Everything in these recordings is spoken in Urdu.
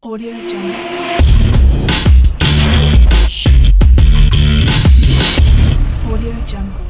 Audio Jungle. Audio Jungle.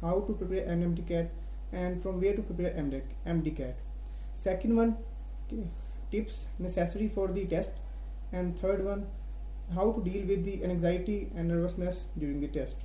how to prepare an MDCAT and from where to prepare MDCAT. Second one, tips necessary for the test, and third one, how to deal with the anxiety and nervousness during the test.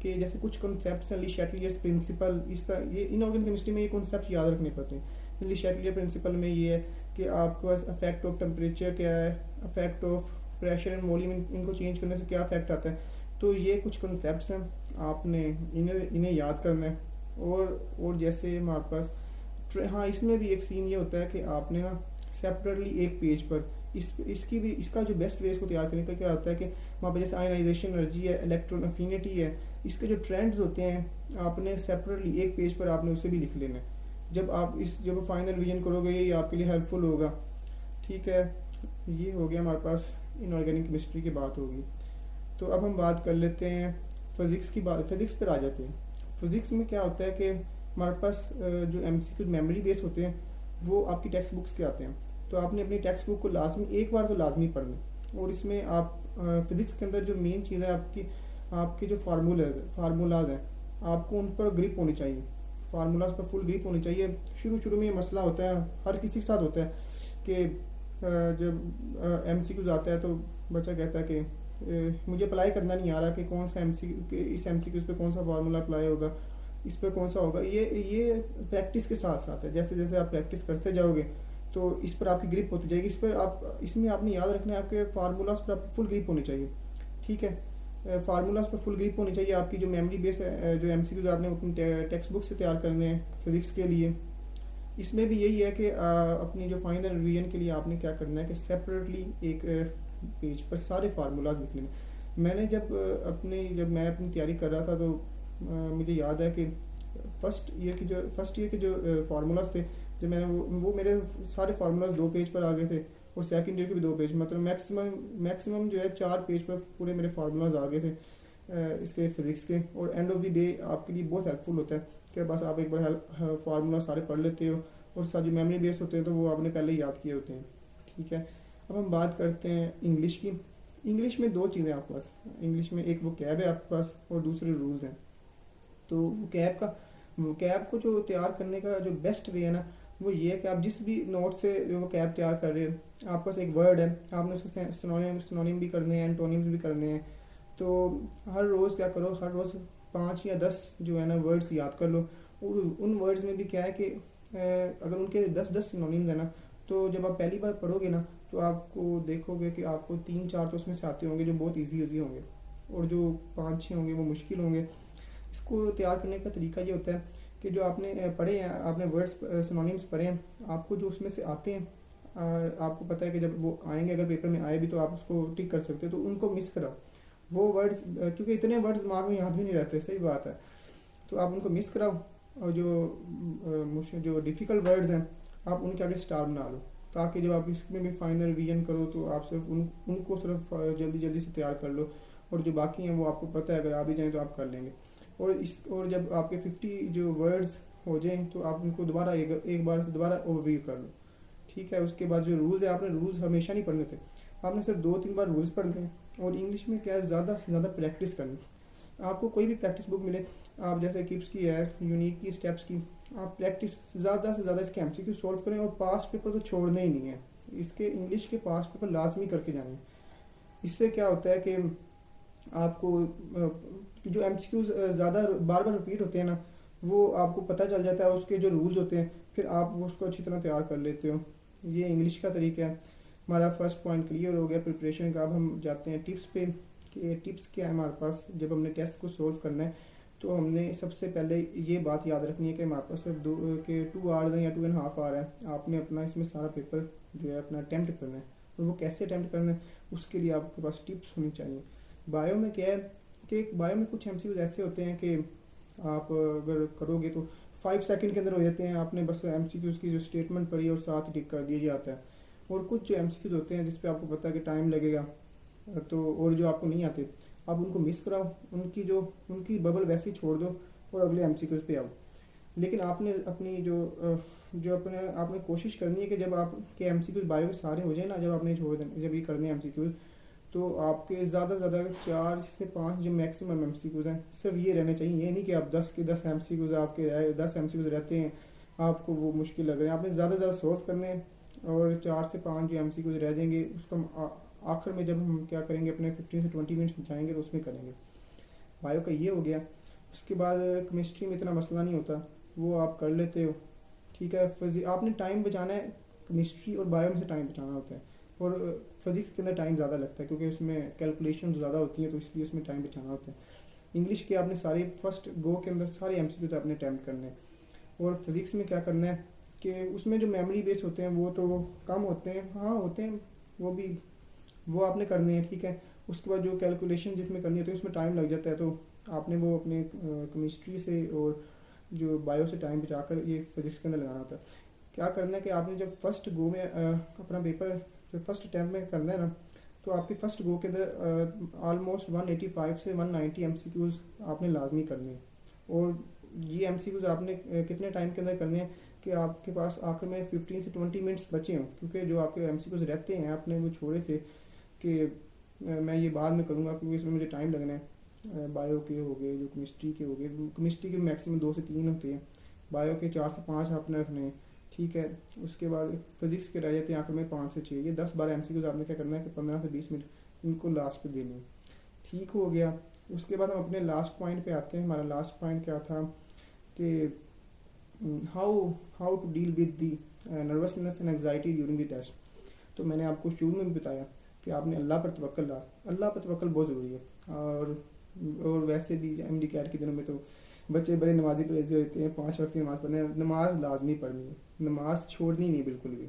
کہ جیسے کچھ کنسیپٹس ہیں لی شیٹلیئرس پرنسپل، اس طرح یہ ان آرگینک کیمسٹری میں یہ کنسیپٹ یاد رکھنے پڑتے ہیں. لی شیٹلیئر پرنسپل میں یہ ہے کہ آپ کے پاس افیکٹ آف ٹمپریچر کیا ہے، effect of pressure and volume, ان کو چینج کرنے سے کیا افیکٹ آتا ہے. تو یہ کچھ کنسیپٹس ہیں، آپ نے انہیں یاد کرنا ہے. اور جیسے ہمارے پاس ہاں اس میں بھی ایک سین یہ ہوتا ہے کہ آپ نے نا سیپریٹلی ایک پیج پر اس کا جو بیسٹ وے اس کو تیار کرنے کا کیا ہوتا ہے کہ وہاں پہ جیسے آئنائزیشن انرجی ہے، الیکٹرون افینٹی ہے، اس کے جو ٹرینڈز ہوتے ہیں آپ نے سیپریٹلی ایک پیج پر آپ نے اسے بھی لکھ لینا ہے. جب فائنل ریویژن کرو گے یہ آپ کے لیے ہیلپ فل ہوگا. ٹھیک ہے، یہ ہو گیا ہمارے پاس ان آرگینک کیمسٹری کی بات ہوگی. تو اب ہم بات کر لیتے ہیں فزکس کی. فزکس پر آ جاتے ہیں. فزکس میں کیا ہوتا ہے کہ ہمارے پاس جو ایم سی کیو میموری بیس ہوتے ہیں وہ آپ کی ٹیکسٹ بکس کے آتے ہیں. تو آپ نے اپنی ٹیکسٹ بک کو ایک بار تو لازمی پڑھنا. اور اس میں آپ فزکس کے اندر جو مین چیز ہے آپ کے جو فارمولاز ہیں آپ کو ان پر گرپ ہونی چاہیے. فارمولاز پر فل گرپ ہونی چاہیے. شروع میں یہ مسئلہ ہوتا ہے، ہر کسی کے ساتھ ہوتا ہے کہ جب ایم سی کیوز آتا ہے تو بچہ کہتا ہے کہ مجھے اپلائی کرنا نہیں آ رہا کہ کون سا اس ایم سی کیوز پہ کون سا فارمولا اپلائی ہوگا، اس پہ کون سا ہوگا. یہ پریکٹس کے ساتھ ساتھ ہے. جیسے جیسے آپ پریکٹس کرتے جاؤ گے تو اس پر آپ کی گرپ ہوتی جائے گی. اس میں آپ نے یاد رکھنا ہے آپ کے فارمولاز پر آپ فل گرپ ہونی چاہیے. ٹھیک ہے، فارمولاز پر فل گرپ ہونی چاہیے. آپ کی جو میموری بیس ہے، جو ایم سی کیوز آپ نے اپنی ٹیکسٹ بک سے تیار کرنے ہیں فزکس کے لیے، اس میں بھی یہی ہے کہ اپنی جو فائنل ریویژن کے لیے آپ نے کیا کرنا ہے کہ سیپریٹلی ایک پیج پر سارے فارمولاز لکھ لینے. میں نے جب میں اپنی تیاری کر رہا تھا تو مجھے یاد ہے کہ فرسٹ ایئر کے جو فارمولاز تھے، جب میں نے وہ میرے سارے فارمولاز 2 پیج پر آ گئے تھے. اور سیکنڈ ایئر کے بھی 2 پیج، مطلب میکسیمم جو ہے 4 پیج پر پورے میرے فارمولاز آ گئے تھے اس کے فزکس کے. اور اینڈ آف دی ڈے آپ کے لیے بہت ہیلپ فل ہوتا ہے کہ بس آپ ایک بار فارمولا سارے پڑھ لیتے ہو اور سارے جو میموری بیس ہوتے ہیں تو وہ آپ نے پہلے ہی یاد کیے ہوتے ہیں. ٹھیک ہے، اب ہم بات کرتے ہیں انگلش کی. انگلش میں 2 چیزیں آپ کے پاس. انگلش میں ایک وکیب ہے آپ کے پاس اور دوسرے رولز ہیں. تو وکیب کو جو تیار کرنے کا جو بیسٹ وے ہے نا وہ یہ ہے کہ آپ جس بھی نوٹ سے وکیب تیار کر رہے ہو، آپ کے پاس ایک ورڈ ہے، آپ نے اس کے سنونیم بھی کرنے ہیں، اینٹونیمز بھی کرنے ہیں. تو ہر روز کیا کرو، ہر روز 5 یا 10 جو ہے نا ورڈز یاد کر لو. اور ان ورڈز میں بھی کیا ہے کہ اگر ان کے 10 سنونیمز ہیں نا تو جب آپ پہلی بار پڑھو گے نا تو آپ کو دیکھو گے کہ آپ کو 3-4 تو اس میں سے آتے ہوں گے جو بہت ایزی ہوں گے، اور جو 5-6 ہوں گے وہ مشکل ہوں گے. اس کو تیار کرنے کا طریقہ یہ ہوتا ہے کہ جو آپ نے پڑھے ہیں، آپ نے ورڈز سنونیمز پڑھے ہیں، آپ کو جو اس میں سے آتے ہیں آپ کو پتہ ہے کہ جب وہ آئیں گے، اگر پیپر میں آئے بھی تو آپ اس کو ٹک کر سکتے ہیں. تو ان کو مس کراؤ وہ ورڈز، کیونکہ اتنے ورڈز دماغ میں یاد بھی نہیں رہتے. صحیح بات ہے. تو آپ ان کو مس کراؤ اور جو ڈیفیکلٹ ورڈز ہیں آپ ان کے آگے اسٹار بنا لو، تاکہ جب آپ اس میں بھی فائنل ریویژن کرو تو آپ صرف ان کو صرف جلدی سے تیار کر لو، اور جو باقی ہیں وہ آپ کو پتہ ہے اگر آ بھی جائیں تو آپ کر لیں گے. اور جب آپ کے 50 جو ورڈز ہو جائیں تو آپ ان کو دوبارہ ایک بار سے دوبارہ اوور ویو کر لو. ٹھیک ہے، اس کے بعد جو رولز ہیں آپ نے رولز ہمیشہ نہیں پڑھنے تھے، آپ نے صرف 2-3 بار رولز پڑھنے ہیں. اور انگلش میں کیا ہے، زیادہ سے زیادہ پریکٹس کرنی. آپ کو کوئی بھی پریکٹس بک ملے، آپ جیسے کپس کی ہے، یونیک کی، اسٹیپس کی، آپ پریکٹس زیادہ سے زیادہ اس کے ایم سی کیو سولو کریں. اور پاسٹ پیپر تو چھوڑنے ہی نہیں ہے. اس کے انگلش کے پاسٹ پیپر لازمی کر کے جانے. اس سے کیا ہوتا ہے کہ آپ کو جو ایم سی کیوز زیادہ بار بار رپیٹ ہوتے ہیں نا وہ آپ کو پتہ چل جاتا ہے، اس کے جو رولز ہوتے ہیں پھر آپ اس کو اچھی طرح تیار کر لیتے ہو. یہ انگلش کا طریقہ ہے. ہمارا فرسٹ پوائنٹ کلیئر ہو گیا پریپریشن کا. اب ہم جاتے ہیں ٹپس پہ کہ ٹپس کیا ہے ہمارے پاس. جب ہم نے ٹیسٹ کو سولو کرنا ہے تو ہم نے سب سے پہلے یہ بات یاد رکھنی ہے کہ ہمارے پاس صرف 2 آورز ہیں یا 2.5 آور ہے. آپ نے اپنا اس میں سارا پیپر جو ہے اپنا اٹیمپٹ کرنا ہے. اور وہ کیسے اٹیمپٹ کرنا ہے اس کے لیے آپ کے پاس ٹپس ہونی چاہیے. بایو میں کیا ہے کہ بایو میں کچھ ایم سی کیوز ایسے ہوتے ہیں کہ آپ اگر کرو گے تو 5 سیکنڈ کے اندر ہو جاتے ہیں. آپ نے بس ایم سی کیوز کی جو اسٹیٹمنٹ پڑھی اور ساتھ ٹک کر دیا جاتا ہے. اور کچھ جو ایم سی کیوز ہوتے ہیں جس پہ آپ کو پتہ ہے کہ ٹائم لگے گا تو اور جو آپ کو نہیں آتے آپ ان کو مس کراؤ، ان کی ببل ویسے ہی چھوڑ دو اور اگلے ایم سی کیوز پہ آؤ. لیکن آپ نے اپنی آپ نے کوشش کرنی ہے کہ جب آپ کے ایم سی کیوز بایو کے سارے ہو جائیں نا، جب آپ نے چھوڑ دیں، جب یہ کرنے ہیں ایم سی کیوز تو آپ کے زیادہ سے زیادہ 4 سے 5 جو میکسیمم ایم سی کیوز ہیں صرف یہ رہنے چاہیے. یہ نہیں کہ آپ 10 کے 10 ایم سی کیوز آپ کے 10 ایم سی کیوز رہتے ہیں آپ کو وہ مشکل لگ رہے ہیں. آپ نے زیادہ سے زیادہ سولو کرنے ہیں اور 4 سے 5 جو ایم سی کیوز رہ جائیں گے اس کو آخر میں جب ہم کیا کریں گے اپنے 15 سے 20 منٹس جائیں گے تو اس میں کریں گے. بایو کا یہ ہو گیا. اس کے بعد کیمسٹری میں اتنا مسئلہ نہیں ہوتا, وہ آپ کر لیتے ہو, ٹھیک ہے. آپ نے ٹائم بچانا ہے, کیمسٹری اور بایو میں سے ٹائم بچانا ہوتا ہے, اور فزکس کے اندر ٹائم زیادہ لگتا ہے کیونکہ اس میں کیلکولیشن زیادہ ہوتی ہیں, تو اس لیے اس میں ٹائم بچانا ہوتا ہے. انگلش کے آپ نے سارے فرسٹ گو کے اندر سارے ایم سی کیو آپ نے اٹیمپٹ کرنے ہیں. اور فزکس میں کیا کرنا ہے کہ اس میں جو میموری بیس ہوتے ہیں وہ تو کم ہوتے ہیں, ہاں ہوتے ہیں وہ بھی, وہ آپ نے کرنے ہیں, ٹھیک ہے. اس کے بعد جو کیلکولیشن جس میں کرنی ہوتی ہے اس میں ٹائم لگ جاتا ہے, تو آپ نے وہ اپنے کیمسٹری سے اور جو بایو سے ٹائم بچا کر یہ فزکس کے اندر لگانا ہوتا ہے. کیا کرنا ہے کہ آپ نے جب فرسٹ گو میں اپنا پیپر جو فرسٹ اٹیمپٹ میں کرنا ہے نا, تو آپ کے فرسٹ گو کے اندر آلموسٹ 185 سے 190 ایم سی کیوز آپ نے لازمی کرنے ہیں. اور یہ ایم سی کیوز آپ نے کتنے ٹائم کے اندر کرنے ہیں کہ آپ کے پاس آخر میں 15 سے 20 منٹس بچے ہوں, کیونکہ جو آپ کے ایم سی کیوز رہتے ہیں آپ نے وہ چھوڑے تھے کہ میں یہ بعد میں کروں گا کیونکہ اس میں مجھے ٹائم لگنا ہے. بایو کے ہو گئے, جو کیمسٹری کے ہو گئے, کیمسٹری کے میکسیمم 2 سے 3 ہوتے ہیں, بایو کے 4 سے 5 آپ نے رکھنے ہیں, ٹھیک ہے. اس کے بعد فزکس کے رہ جاتے ہیں آخر میں 5 سے 6, یہ 10-12 ایم سی کیوز آپ نے کیا کرنا ہے کہ 15 سے 20 منٹ ان کو لاسٹ پہ دینے ہیں, ٹھیک ہو گیا. اس کے بعد ہم اپنے لاسٹ پوائنٹ پہ آتے ہیں. ہمارا لاسٹ پوائنٹ کیا تھا کہ how to deal with the nervousness and anxiety during the test. تو میں نے آپ کو شروع میں بھی بتایا کہ آپ نے اللہ پر توکل لا, اللہ پر توکل بہت ضروری ہے. اور ویسے بھی ایم ڈی کیٹ کے دنوں میں تو بچے بڑے نمازی پریزی ہوتے ہیں, 5 وقت کی نماز پڑھنا ہے, نماز لازمی پڑھنی ہے, نماز چھوڑنی نہیں بالکل بھی,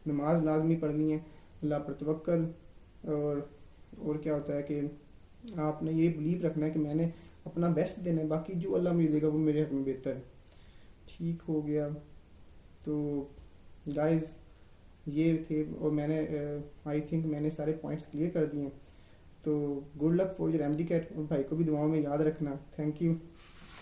نماز لازمی پڑھنی ہے, اللہ پر توکل. اور کیا ہوتا ہے کہ آپ نے یہ بلیو رکھنا ہے کہ میں نے اپنا بیسٹ دینا ہے, باقی جو اللہ مجھے دے گا وہ میرے حق میں بہتر ہے, ٹھیک ہو گیا. تو گائز یہ تھے, اور میں نے آئی تھنک میں نے سارے پوائنٹس کلیئر کر دیے ہیں. تو good luck for your M D CAT, اور بھائی کو بھی دعاؤں میں یاد رکھنا. Thank you.